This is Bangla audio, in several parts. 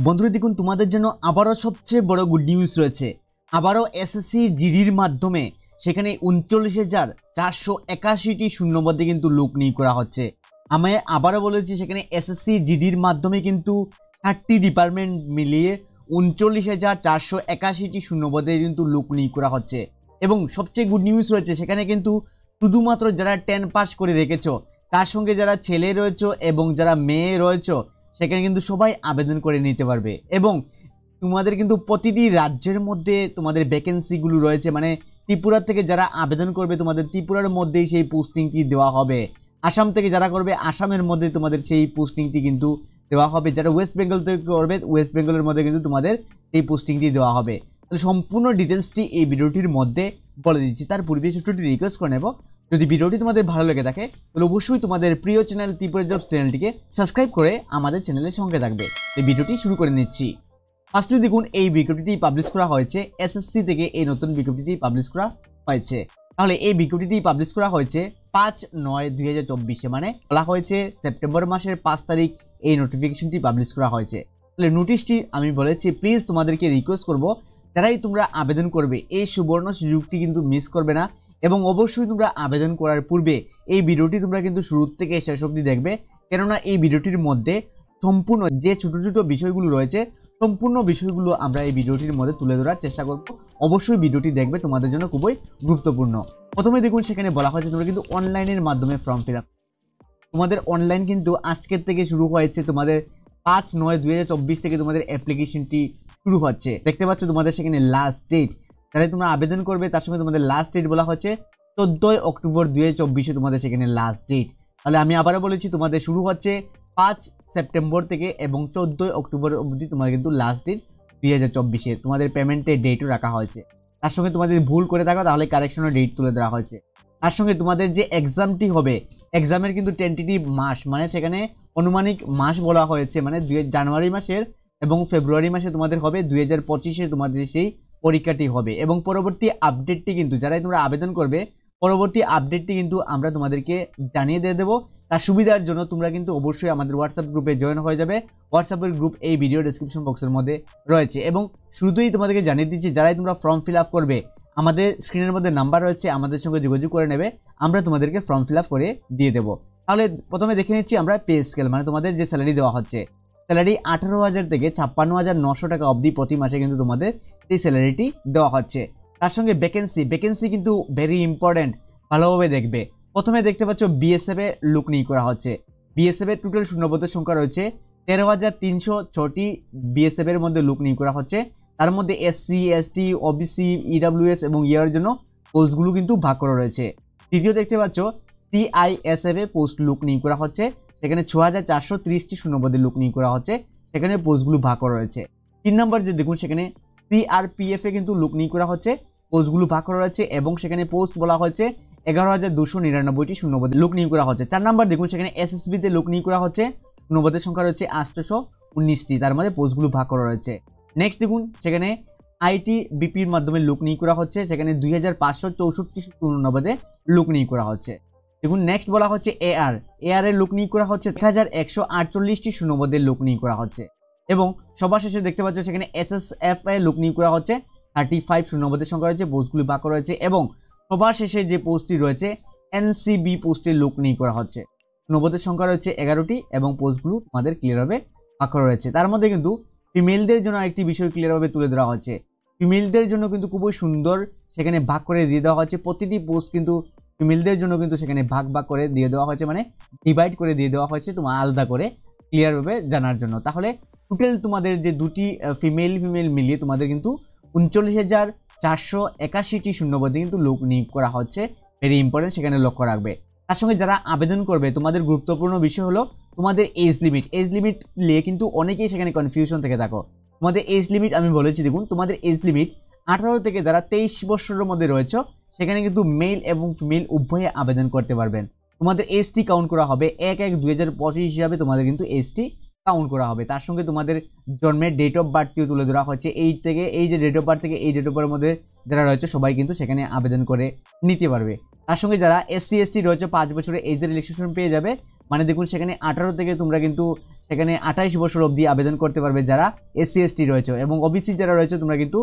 বন্ধুরা দেখুন তোমাদের জন্য আবারও সবচেয়ে বড় গুড নিউজ রয়েছে। আবারও এসএসসি জিডির মাধ্যমে সেখানে ৩৯,৪৮১টি শূন্যপদে কিন্তু লোক নিয়োগ করা হচ্ছে। আমি আবারও বলেছি সেখানে এসএসসি জিডির মাধ্যমে কিন্তু 60টি ডিপার্টমেন্ট মিলিয়ে ৩৯,৪৮১টি শূন্যপদে কিন্তু লোক নিয়োগ করা হচ্ছে। এবং সবচেয়ে গুড নিউজ রয়েছে সেখানে কিন্তু শুধুমাত্র যারা 10 পাস করে রেখেছো, তার সঙ্গে যারা ছেলে রয়েছে এবং যারা মেয়ে রয়েছে সেখানে কিন্তু সবাই আবেদন করে নিতে পারবে। এবং তোমাদের কিন্তু প্রতিটি রাজ্যের মধ্যে তোমাদের ভ্যাকেন্সিগুলো রয়েছে, মানে ত্রিপুরা থেকে যারা আবেদন করবে তোমাদের ত্রিপুরার মধ্যেই সেই পোস্টিংটি দেওয়া হবে। আসাম থেকে যারা করবে আসামের মধ্যে তোমাদের সেই পোস্টিংটি কিন্তু দেওয়া হবে। যারা ওয়েস্ট বেঙ্গল থেকে করবে ওয়েস্ট বেঙ্গলের মধ্যে কিন্তু তোমাদের সেই পোস্টিংটি দেওয়া হবে। তাহলে সম্পূর্ণ ডিটেলসটি এই ভিডিওটির মধ্যে বলে দিচ্ছি। তার পূর্বে একটু রিকোয়েস্ট করে নেব, যদি ভিডিওটি তোমাদের ভালো লেগে থাকে তাহলে অবশ্যই তোমাদের প্রিয় চ্যানেল ত্রিপুরা জবস চ্যানেলটিকে সাবস্ক্রাইব করে আমাদের চ্যানেলের সঙ্গে থাকবে। এই ভিডিওটি শুরু করে নিচ্ছি। ফার্স্টলি দেখুন এই বিজ্ঞপ্তিটি পাবলিশ করা হয়েছে এসএসসি থেকে, এই নতুন বিজ্ঞপ্তিটি পাবলিশ করা হয়েছে। তাহলে এই বিজ্ঞপ্তিটি পাবলিশ করা হয়েছে ৫/৯/২০২৪, মানে বলা হয়েছে সেপ্টেম্বর মাসের ৫ তারিখ এই নোটিফিকেশনটি পাবলিশ করা হয়েছে। তাহলে নোটিশটি আমি বলেছি প্লিজ তোমাদেরকে রিকোয়েস্ট করব, যারাই তোমরা আবেদন করবে এই সুবর্ণ সুযোগটি কিন্তু মিস করবে না। এবং অবশ্যই তোমরা আবেদন করার পূর্বে এই ভিডিওটি তোমরা কিন্তু শুরু থেকে শেষ অবধি দেখবে, কেননা এই ভিডিওটির মধ্যে সম্পূর্ণ যে ছোট ছোট বিষয়গুলো রয়েছে সম্পূর্ণ বিষয়গুলো আমরা এই ভিডিওটির মধ্যে তুলে ধরার চেষ্টা করব। অবশ্যই ভিডিওটি দেখবে, তোমাদের জন্য খুবই গুরুত্বপূর্ণ। প্রথমে দেখুন সেখানে বলা হয়েছে তোমরা কিন্তু অনলাইনের মাধ্যমে ফর্ম ফিল আপ, তোমাদের অনলাইন কিন্তু আজকের থেকে শুরু হয়েছে। তোমাদের ৫/৯/২০২৪ থেকে তোমাদের অ্যাপ্লিকেশনটি শুরু হচ্ছে। দেখতে পাচ্ছ তোমাদের সেখানে লাস্ট ডেট, তাহলে তোমরা আবেদন করবে তার সঙ্গে তোমাদের লাস্ট ডেট বলা হচ্ছে ১৪ অক্টোবর ২০২৪ তোমাদের সেখানে লাস্ট ডেট। তাহলে আমি আবারও বলেছি তোমাদের শুরু হচ্ছে ৫ সেপ্টেম্বর থেকে এবং ১৪ অক্টোবর অবধি তোমাদের কিন্তু লাস্ট ডেট ২০২৪। তোমাদের পেমেন্টের ডেটও রাখা হয়েছে। তার সঙ্গে তোমাদের ভুল করে থাকো তাহলে কারেকশনের ডেট তুলে দেওয়া হয়েছে। তার সঙ্গে তোমাদের যে এক্সামটি হবে এক্সামের কিন্তু টেন্টেটিভ মাস, মানে সেখানে আনুমানিক মাস বলা হয়েছে, মানে জানুয়ারি মাসের এবং ফেব্রুয়ারি মাসে তোমাদের হবে ২০২৫-এ তোমাদের সেই পরীক্ষাটি হবে। এবং পরবর্তী আপডেটটি কিন্তু যারাই তোমরা আবেদন করবে পরবর্তী আপডেটটি কিন্তু আমরা তোমাদেরকে জানিয়ে দিয়ে দেবো। তার সুবিধার জন্য তোমরা কিন্তু অবশ্যই আমাদের হোয়াটসঅ্যাপ গ্রুপে জয়েন হয়ে যাবে। হোয়াটসঅ্যাপের গ্রুপ এই ভিডিও ডেসক্রিপশন বক্সের মধ্যে রয়েছে। এবং শুরুতেই তোমাদেরকে জানিয়ে দিচ্ছি যারাই তোমরা ফর্ম ফিল আপ করবে আমাদের স্ক্রিনের মধ্যে নাম্বার রয়েছে, আমাদের সঙ্গে যোগাযোগ করে নেবে, আমরা তোমাদেরকে ফর্ম ফিল আপ করে দিয়ে দেবো। তাহলে প্রথমে দেখে নিচ্ছি আমরা পে স্কেল, মানে তোমাদের যে স্যালারি দেওয়া হচ্ছে স্যালারি ১৮,০০০ থেকে ৫৬,৯০০ টাকা অবধি প্রতি মাসে কিন্তু তোমাদের এই স্যালারিটি দেওয়া হচ্ছে। তার সঙ্গে ভ্যাকেন্সি কিন্তু ভেরি ইম্পর্টেন্ট, ভালোভাবে দেখবে। প্রথমে দেখতে পাচ্ছ বিএসএফ এ লোক নিয়োগ করা হচ্ছে। বিএসএফ এর টোটাল শূন্যপদের সংখ্যা রয়েছে ১৩,৩০৬টি বিএসএফ এর মধ্যে লোক নিয়োগ করা হচ্ছে। তার মধ্যে এসসি, এসটি, ওবিসি, ইডাব্লিউএস এবং ইয়ার জন্য পোস্টগুলো কিন্তু ভাগ করা রয়েছে। দ্বিতীয় দেখতে পাচ্ছ সিআইএসএফ এ পোস্ট লোক নিয়োগ করা হচ্ছে, সেখানে ৬,৪৩০টি শূন্যপদে লোক নিয়োগ করা হচ্ছে, সেখানে পোস্টগুলো ভাগ করা রয়েছে। ৩ নম্বর যে দেখুন সেখানে সিআরপিএফ এ কিন্তু লোক নিয়োগ করা হচ্ছে, পোস্টগুলো ভাগ করা রয়েছে এবং সেখানে পোস্ট বলা হয়েছে ১১,২৯৯টি শূন্যপদে লোক নিয়োগ করা হচ্ছে। ৪ নম্বর দেখুন সেখানে এসএসবি তে লোক নিয়োগ করা হচ্ছে, শূন্যপদের সংখ্যা রয়েছে ৮১৯টি, তার মধ্যে পোস্টগুলো ভাগ করা রয়েছে। নেক্সট দেখুন সেখানে আইটিবিপির মাধ্যমে লোক নিয়োগ করা হচ্ছে, সেখানে ২,৫৬৪ শূন্যপদে লোক নিয়োগ করা হচ্ছে। দেখুন নেক্সট বলা হচ্ছে এআর এর লোক নিয়োগ করা হচ্ছে ১,১৪৮টি শূন্যপদে লোক নিয়োগ করা হচ্ছে। এবং সবার শেষে দেখতে পাচ্ছ সেখানে এসএসএফ এ লোক নিয়োগ করা হচ্ছে, 35 শূন্যপদের সংখ্যা রয়েছে, পোস্টগুলি ভাগ করা রয়েছে। এবং সবার শেষে যে পোস্টটি রয়েছে এনসিবি পোস্টে লোক নিয়োগ করা হচ্ছে, শূন্যপদের সংখ্যা রয়েছে 11টি এবং পোস্টগুলো আমাদের ক্লিয়ারভাবে ভাগ করা রয়েছে। তার মধ্যে কিন্তু ফিমেলদের জন্য একটি বিষয় ক্লিয়ারভাবে তুলে ধরা হচ্ছে। ফিমেলদের জন্য কিন্তু খুবই সুন্দর সেখানে ভাগ করে দিয়ে দেওয়া হচ্ছে, প্রতিটি পোস্ট কিন্তু ফিমেলদের জন্য কিন্তু সেখানে ভাগ করে দিয়ে দেওয়া হয়েছে, মানে ডিভাইড করে দিয়ে দেওয়া হয়েছে তোমার আলাদা করে ক্লিয়ারভাবে জানার জন্য। তাহলে টোটাল তোমাদের যে দুটি ফিমেল মিলিয়ে তোমাদের কিন্তু ৩৯,৪৮১টি শূন্যপদে কিন্তু লোক নিয়োগ করা হচ্ছে। ভেরি ইম্পর্টেন্ট, সেখানে লক্ষ্য রাখবে। তার সঙ্গে যারা আবেদন করবে তোমাদের গুরুত্বপূর্ণ বিষয় হলো তোমাদের এজ লিমিট নিয়ে কিন্তু অনেকেই সেখানে কনফিউশন থেকে থাকো। তোমাদের এজ লিমিট আমি বলেছি দেখুন তোমাদের এজ লিমিট ১৮ থেকে যারা 23 বছরের মধ্যে রয়েছে সেখানে কিন্তু মেল এবং ফিমেল উভয়ে আবেদন করতে পারবেন। তোমাদের এজটি কাউন্ট করা হবে ১/১/২০২৫ হিসাবে তোমাদের কিন্তু এজটি কাউন্ট করা হবে। তার সঙ্গে তোমাদের জন্মের ডেট অফ বার্থটিও তুলে ধরা হচ্ছে। এই যে ডেট অফ বার্থ থেকে এই ডেট অফ বার্থের মধ্যে যারা রয়েছে সবাই কিন্তু সেখানে আবেদন করে নিতে পারবে। তার সঙ্গে যারা এসসি এসটি রয়েছে 5 বছরের এজ রিল্যাক্সেশন পেয়ে যাবে, মানে দেখুন সেখানে 18 থেকে তোমরা কিন্তু সেখানে 28 বছর অবধি আবেদন করতে পারবে যারা এসসি এসটি রয়েছে, এবং ওবিসি যারা রয়েছে তোমরা কিন্তু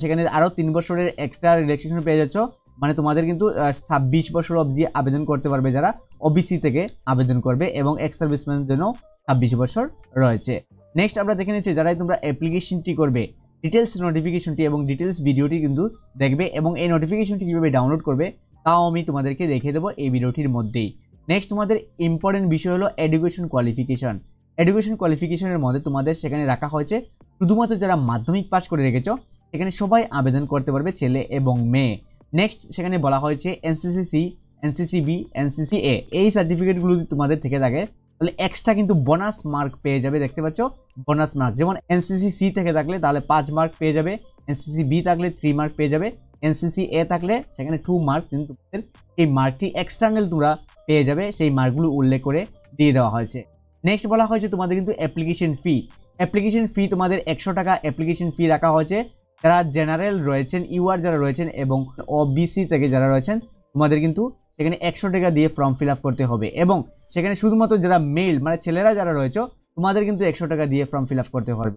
সেখানে আরও 3 বছরের এক্সট্রা রিল্যাক্সেশন পেয়ে যাচ্ছ। মানে তোমাদের কিন্তু 26 বছর অবধি আবেদন করতে পারবে যারা ওবিসি থেকে আবেদন করবে, এবং এক্স সার্ভিসম্যানের জন্য 26 বছর রয়েছে। নেক্সট আমরা দেখে নিচ্ছি যারাই তোমরা অ্যাপ্লিকেশনটি করবে ডিটেলস নোটিফিকেশনটি এবং ডিটেলস ভিডিওটি কিন্তু দেখবে, এবং এই নোটিফিকেশনটি কীভাবে ডাউনলোড করবে তাও আমি তোমাদেরকে দেখিয়ে দেবো এই ভিডিওটির মধ্যেই। নেক্সট তোমাদের ইম্পর্টেন্ট বিষয় হলো এডুকেশন কোয়ালিফিকেশন। এডুকেশন কোয়ালিফিকেশনের মধ্যে তোমাদের সেখানে রাখা হয়েছে শুধুমাত্র যারা মাধ্যমিক পাস করে রেখেছো সেখানে সবাই আবেদন করতে পারবে, ছেলে এবং মেয়ে। নেক্সট সেখানে বলা হয়েছে এনসিসি, এনসিসিবি, এনসিসিএ এই সার্টিফিকেটগুলো যদি তোমাদের থেকে থাকে তাহলে এক্সট্রা কিন্তু বোনাস মার্ক পেয়ে যাবে। দেখতে পাচ্ছ বোনাস মার্ক, যেমন এনসিসি থেকে থাকলে তাহলে 5 মার্ক পেয়ে যাবে, এনসিসি বি থাকলে 3 মার্ক পেয়ে যাবে, এনসিসি এ থাকলে সেখানে 2 মার্ক, কিন্তু তোমাদের এই মার্কটি এক্সটার্নাল তোমরা পেয়ে যাবে, সেই মার্কগুলো উল্লেখ করে দিয়ে দেওয়া হয়েছে। নেক্সট বলা হয়েছে তোমাদের কিন্তু অ্যাপ্লিকেশন ফি তোমাদের 100 টাকা অ্যাপ্লিকেশন ফি রাখা হয়েছে। যারা জেনারেল রয়েছেন, ইউআর যারা রয়েছেন এবং ওবিসি থেকে যারা রয়েছেন তোমাদের কিন্তু সেখানে 100 টাকা দিয়ে ফর্ম ফিল আপ করতে হবে, এবং সেখানে শুধুমাত্র যারা মেল মানে ছেলেরা যারা রয়েছে তোমাদের কিন্তু 100 টাকা দিয়ে ফর্ম ফিল আপ করতে হবে।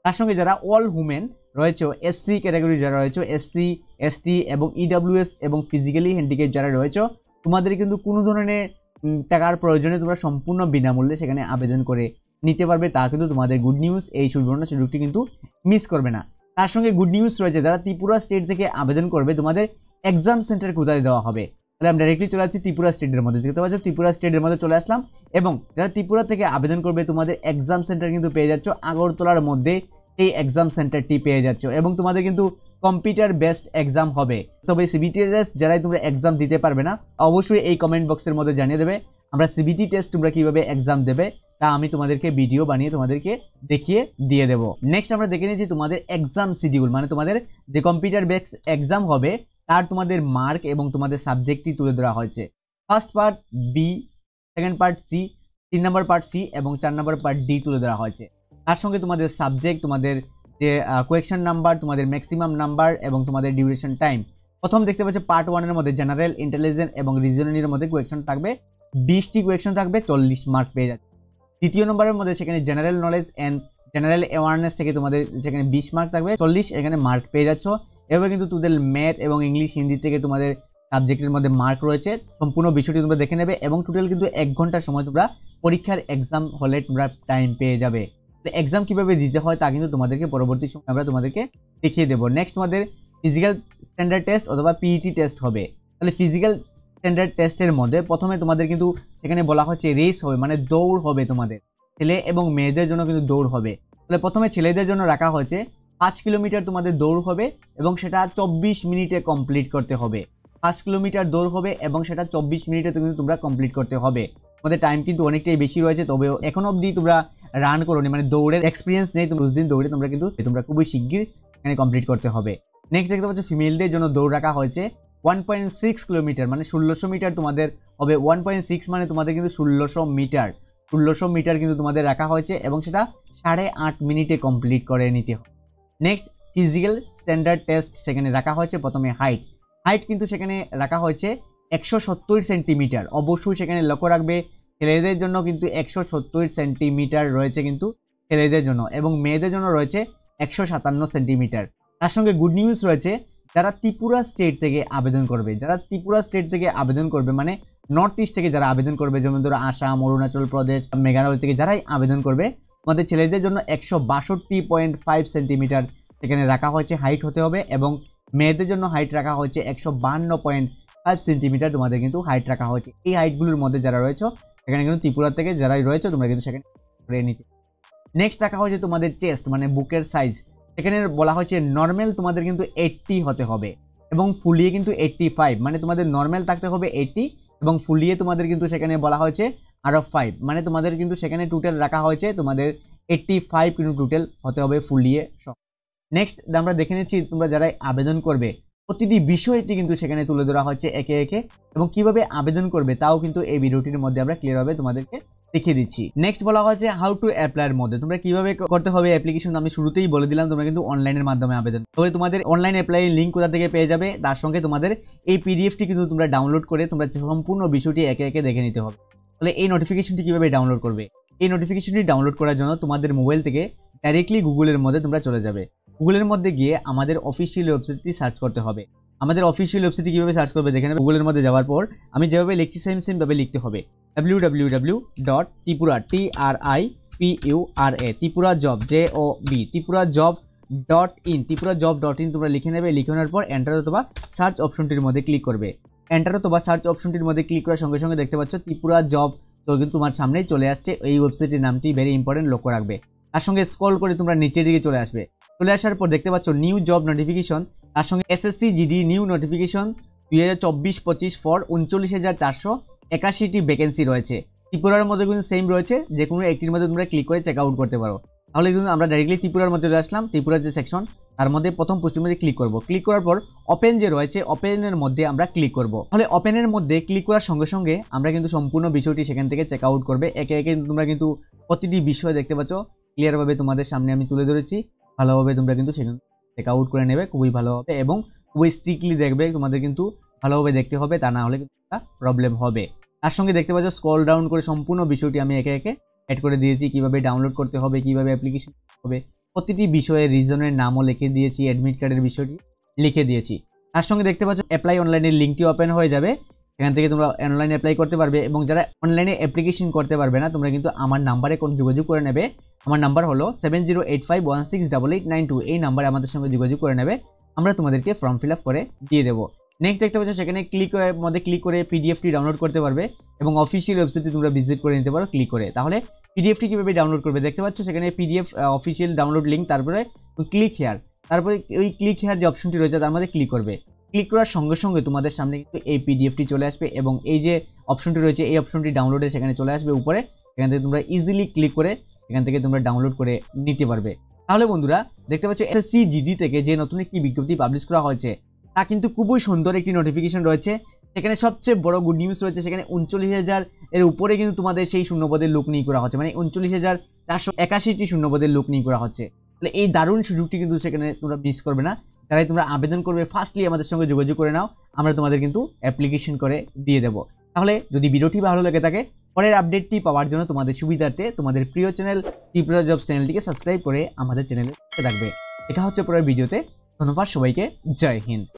তার সঙ্গে যারা অল উমেন রয়েছে, এসসি ক্যাটাগরি যারা রয়েছে, এসসি এসটি এবং ইডাব্লিউএস এবং ফিজিক্যালি হ্যান্ডিক্যাপ যারা রয়েছে তোমাদের কিন্তু কোনো ধরনের টাকার প্রয়োজনে তোমরা সম্পূর্ণ বিনামূল্যে সেখানে আবেদন করে নিতে পারবে। তা কিন্তু তোমাদের গুড নিউজ, এই সুবর্ণ সুযোগটি কিন্তু মিস করবে না। তার সঙ্গে গুড নিউজ রয়েছে যারা ত্রিপুরা স্টেট থেকে আবেদন করবে তোমাদের এক্সাম সেন্টার কোথায় দেওয়া হবে। তাহলে আমি ডাইরেক্টলি চলে আসছি ত্রিপুরা স্টেটের মধ্যে, দেখতে পাচ্ছ ত্রিপুরা স্টেটের মধ্যে চলে আসলাম, এবং যারা ত্রিপুরা থেকে আবেদন করবে তোমাদের এক্সাম সেন্টার কিন্তু পেয়ে যাচ্ছ আগরতলার মধ্যে, এই এক্সাম সেন্টারটি পেয়ে যাচ্ছ, এবং তোমাদের কিন্তু কম্পিউটার বেসড এক্সাম হবে। তবে সিবিটি টেস্ট যারাই তোমরা এক্সাম দিতে পারবে না অবশ্যই এই কমেন্ট বক্সের মধ্যে জানিয়ে দেবে, আমরা সিবিটি টেস্ট তোমরা কিভাবে এক্সাম দেবে তা আমি তোমাদেরকে ভিডিও বানিয়ে তোমাদেরকে দেখিয়ে দিয়ে দেবো। নেক্সট আমরা দেখে নিয়েছি তোমাদের এক্সাম শিডিউল, মানে তোমাদের যে কম্পিউটার বেসড এক্সাম হবে তার তোমাদের মার্ক এবং তোমাদের সাবজেক্টটি তুলে ধরা হয়েছে। First part B, second part C, 3 নম্বর পার্ট সি এবং 4 নম্বর পার্ট ডি তুলে ধরা হয়েছে। তার সঙ্গে তোমাদের সাবজেক্ট, তোমাদের যে কোয়েকশন নাম্বার, তোমাদের ম্যাক্সিমাম নাম্বার এবং তোমাদের ডিউরেশন টাইম। প্রথম দেখতে পাচ্ছ পার্ট 1 এর মধ্যে জেনারেল, ইন্টেলিজেন্স এবং রিজনিংয়ের মধ্যে কোয়েকশন থাকবে, 20টি কোয়েকশন থাকবে, 40 মার্ক পেয়ে যাচ্ছে। দ্বিতীয় নম্বরের মধ্যে সেখানে general knowledge and general awareness থেকে তোমাদের সেখানে 20 মার্ক থাকবে, 40 এখানে মার্ক পেয়ে যাচ্ছ। এবার কিন্তু তোদের ম্যাথ এবং ইংলিশ হিন্দি থেকে তোমাদের সাবজেক্টের মধ্যে মার্ক রয়েছে, সম্পূর্ণ বিষয়টি তোমরা দেখে নেবে, এবং টোটাল কিন্তু 1 ঘন্টার সময় তোমরা পরীক্ষার এক্সাম হলে তোমরা টাইম পেয়ে যাবে। তো এক্সাম কীভাবে দিতে হয় তা কিন্তু তোমাদেরকে পরবর্তী সময় আমরা তোমাদেরকে দেখিয়ে দেবো। নেক্সট তোমাদের ফিজিক্যাল স্ট্যান্ডার্ড টেস্ট অথবা পিইটি টেস্ট হবে। তাহলে ফিজিক্যাল স্ট্যান্ডার্ড টেস্টের মধ্যে প্রথমে তোমাদের কিন্তু সেখানে বলা হচ্ছে রেস হবে, মানে দৌড় হবে, তোমাদের ছেলে এবং মেয়েদের জন্য কিন্তু দৌড় হবে। তাহলে প্রথমে ছেলেদের জন্য রাখা হয়েছে 5 কিলোমিটার তোমাদের দৌড় হবে, এবং সেটা 24 মিনিটে কমপ্লিট করতে হবে। 5 কিলোমিটার দৌড় হবে এবং সেটা 24 মিনিটে কিন্তু তোমরা কমপ্লিট করতে হবে। তোমাদের টাইম কিন্তু অনেকটাই বেশি রয়েছে, তবে এখন অবধি তোমরা রান করোনি, মানে দৌড়ের এক্সপিরিয়েন্স নেই, তোমরা 10 দিন দৌড়ে তোমরা খুবই শিগগির এখানে কমপ্লিট করতে হবে। নেক্সট দেখতে পাচ্ছ ফিমেলদের জন্য দৌড় রাখা হয়েছে 1.6 কিলোমিটার, মানে 1600 মিটার তোমাদের হবে। 1.6 মানে তোমাদের কিন্তু 1600 মিটার কিন্তু তোমাদের রাখা হয়েছে, এবং সেটা 8.5 মিনিটে কমপ্লিট করে নিতে হবে। নেক্সট ফিজিক্যাল স্ট্যান্ডার্ড টেস্ট সেখানে রাখা হয়েছে প্রথমে হাইট কিন্তু সেখানে রাখা হয়েছে 170 সেন্টিমিটার। অবশ্যই সেখানে লক্ষ্য রাখবে ছেলেদের জন্য কিন্তু 170 সেন্টিমিটার রয়েছে কিন্তু ছেলেদের জন্য, এবং মেয়েদের জন্য রয়েছে 157 সেন্টিমিটার। তার সঙ্গে গুড নিউজ রয়েছে যারা ত্রিপুরা স্টেট থেকে আবেদন করবে, মানে নর্থ ইস্ট থেকে যারা আবেদন করবে, যেমন ধরো আসাম, অরুণাচল প্রদেশ, মেঘালয় থেকে যারাই আবেদন করবে আমাদের ছেলেদের জন্য 162.5 সেন্টিমিটার সেখানে রাখা হয়েছে হাইট হতে হবে, এবং মেয়েদের জন্য হাইট রাখা হয়েছে 152.5 সেন্টিমিটার তোমাদের কিন্তু হাইট রাখা হয়েছে। এই হাইটগুলোর মধ্যে যারা রয়েছে সেখানে কিন্তু ত্রিপুরা থেকে যারাই রয়েছে তোমরা কিন্তু সেখানে করে নিতে। নেক্সট রাখা হয়েছে তোমাদের চেস্ট, মানে বুকের সাইজ। এখানে বলা হয়েছে নর্মাল তোমাদের কিন্তু 80 হতে হবে, এবং ফুলিয়ে কিন্তু 85, মানে তোমাদের নর্মাল থাকতে হবে 80, এবং ফুলিয়ে তোমাদের কিন্তু সেখানে বলা হয়েছে আরও 5, মানে তোমাদের কিন্তু সেখানে টোটাল রাখা হয়েছে তোমাদের 85 কিন্তু টোটাল হতে হবে ফুলিয়ে সব। নেক্সট আমরা দেখে নিচ্ছি তোমরা যারা আবেদন করবে প্রতিটি বিষয়টি কিন্তু সেখানে তুলে ধরা হয়েছে একে একে, এবং কিভাবে আবেদন করবে তাও কিন্তু এই ভিডিওটির মধ্যে আমরা ক্লিয়ারভাবে তোমাদেরকে দেখিয়ে দিচ্ছি। নেক্সট বলা হয়েছে হাউ টু অ্যাপ্লাইয়ের মধ্যে তোমরা কিভাবে করতে হবে অ্যাপ্লিকেশন। আমি শুরুতেই বলে দিলাম তোমরা কিন্তু অনলাইনের মাধ্যমে আবেদন, তবে তোমাদের অনলাইন অ্যাপ্লাইয়ের লিঙ্ক কোথা থেকে পেয়ে যাবে, তার সঙ্গে তোমাদের এই পিডিএফটি কিন্তু তোমরা ডাউনলোড করে তোমরা সম্পূর্ণ বিষয়টি একে একে দেখে নিতে হবে। তাহলে এই নোটিফিকেশনটি কিভাবে ডাউনলোড করবে, এই নোটিফিকেশনটি ডাউনলোড করার জন্য তোমাদের মোবাইল থেকে ডাইরেক্টলি গুগলের মধ্যে তোমরা চলে যাবে। গুগলের মধ্যে গিয়ে আমাদের অফিসিয়াল ওয়েবসাইটটি সার্চ করতে হবে। আমাদের অফিসিয়াল ওয়েবসাইটটি কীভাবে সার্চ করবে দেখে নেবে। গুগলের মধ্যে যাওয়ার পর আমি যেভাবে লিখছি সেমভাবে লিখতে হবে www.tripura ত্রিপুরা জব ত্রিপুরা জব.in তোমরা লিখে নেবে। লিখে নেওয়ার পর এন্টার অথবা সার্চ অপশনটির মধ্যে ক্লিক করবে। এন্টার অথবা সার্চ অপশনটির মধ্যে ক্লিক করার সঙ্গে সঙ্গে দেখতে পাচ্ছ ত্রিপুরা জব তো কিন্তু তোমার সামনেই চলে আসছে। এই ওয়েবসাইটের নামটি ভেরি ইম্পর্টেন্ট, লক্ষ্য রাখবে। তার সঙ্গে স্ক্রল করে তোমরা নিচের দিকে চলে আসবে। চলে আসার পর দেখতে পাচ্ছ নিউ জব নোটিফিকেশন, তার সঙ্গে SSC GD new notification 2024-25 for 39,481টি ভ্যাকেন্সি রয়েছে। ত্রিপুরার মধ্যে কিন্তু সেম রয়েছে, যে কোনো একটির মধ্যে তোমরা ক্লিক করে চেক আউট করতে পারো। তাহলে কিন্তু আমরা ডাইরেক্টলি ত্রিপুরার মধ্যে চলে আসলাম। ত্রিপুরার যে সেকশন তার মধ্যে প্রথম পোস্টের মধ্যে ক্লিক করব। ক্লিক করার পর ওপেন যে রয়েছে ওপেনের মধ্যে আমরা ক্লিক করব। তাহলে ওপেনের মধ্যে ক্লিক করার সঙ্গে সঙ্গে আমরা কিন্তু সম্পূর্ণ বিষয়টি সেখান থেকে চেক আউট করবে। একে একে তোমরা কিন্তু প্রতিটি বিষয় দেখতে পাচ্ছ ক্লিয়ারভাবে তোমাদের সামনে আমি তুলে ধরেছি। ভালোভাবে তোমরা কিন্তু সেখানে চেক আউট করে নেবে খুবই ভালোভাবে এবং খুবই স্ট্রিক্টলি দেখবে। তোমাদের কিন্তু ভালোভাবে দেখতে হবে, তা না হলে কিন্তু প্রবলেম হবে। তার সঙ্গে দেখতে পাচ্ছ স্ক্রল ডাউন করে সম্পূর্ণ বিষয়টি আমি একে একে অ্যাড করে দিয়েছি। কিভাবে ডাউনলোড করতে হবে, কিভাবে অ্যাপ্লিকেশন হবে, প্রতিটি বিষয়ের রিজনের নামও লিখে দিয়েছি, অ্যাডমিট কার্ডের বিষয়টি লিখে দিয়েছি। তার সঙ্গে দেখতে পাচ্ছ অ্যাপ্লাই অনলাইনের লিঙ্কটি ওপেন হয়ে যাবে। এখান থেকে তোমরা অনলাইনে অ্যাপ্লাই করতে পারবে এবং যারা অনলাইনে অ্যাপ্লিকেশন করতে পারবে না তোমরা কিন্তু আমার নাম্বারে যোগাযোগ করে নেবে। আমার নাম্বার হলো 7085168892। এই নাম্বারে আমাদের সঙ্গে যোগাযোগ করে নেবে, আমরা তোমাদেরকে ফর্ম ফিল আপ করে দিয়ে দেবো। নেক্সট দেখতে পাচ্ছ সেখানে ক্লিক করে পিডিএফটি ডাউনলোড করতে পারবে এবং অফিসিয়াল ওয়েবসাইটে তোমরা ভিজিট করে নিতে পারো ক্লিক করে। তাহলে পিডিএফটি কীভাবে ডাউনলোড করবে দেখতে পাচ্ছ সেখানে পিডিএফ অফিসিয়াল ডাউনলোড লিঙ্ক, তারপরে ক্লিক হেয়ার, তারপরে ওই ক্লিক হেয়ার যে অপশনটি রয়েছে তার মধ্যে ক্লিক করবে। ক্লিক করার সঙ্গে সঙ্গে তোমাদের সামনে কিন্তু এই পিডিএফটি চলে আসবে এবং এই যে অপশনটি রয়েছে এই অপশনটি ডাউনলোডে সেখানে চলে আসবে উপরে। সেখান থেকে তোমরা ইজিলি ক্লিক করে এখান থেকে তোমরা ডাউনলোড করে নিতে পারবে। তাহলে বন্ধুরা দেখতে পাচ্ছ এসএসসি জিডি থেকে যে নতুন একটি বিজ্ঞপ্তি পাবলিশ করা হয়েছে তা কিন্তু খুবই সুন্দর একটি নোটিফিকেশন রয়েছে। সেখানে সবচেয়ে বড় গুড নিউজ রয়েছে, সেখানে 39,000 এর উপরে কিন্তু তোমাদের সেই শূন্যপদের লোক নিয়োগ করা হচ্ছে, মানে 39,481টি শূন্যপদের লোক নিয়োগ করা হচ্ছে। তাহলে এই দারুণ সুযোগটি কিন্তু সেখানে তোমরা মিস করবে না। যারাই তোমরা আবেদন করবে ফার্স্টলি আমাদের সঙ্গে যোগাযোগ করে নাও, আমরা তোমাদের কিন্তু অ্যাপ্লিকেশন করে দিয়ে দেবো। তাহলে যদি ভিডিওটি ভালো লেগে থাকে পরের আপডেটটি পাওয়ার জন্য তোমাদের সুবিধার্থে তোমাদের প্রিয় চ্যানেল ত্রিপুরা জব চ্যানেলটিকে সাবস্ক্রাইব করে আমাদের চ্যানেলে থাকবে। এটা হচ্ছে পরের ভিডিওতে। ধন্যবাদ সবাইকে, জয় হিন্দ।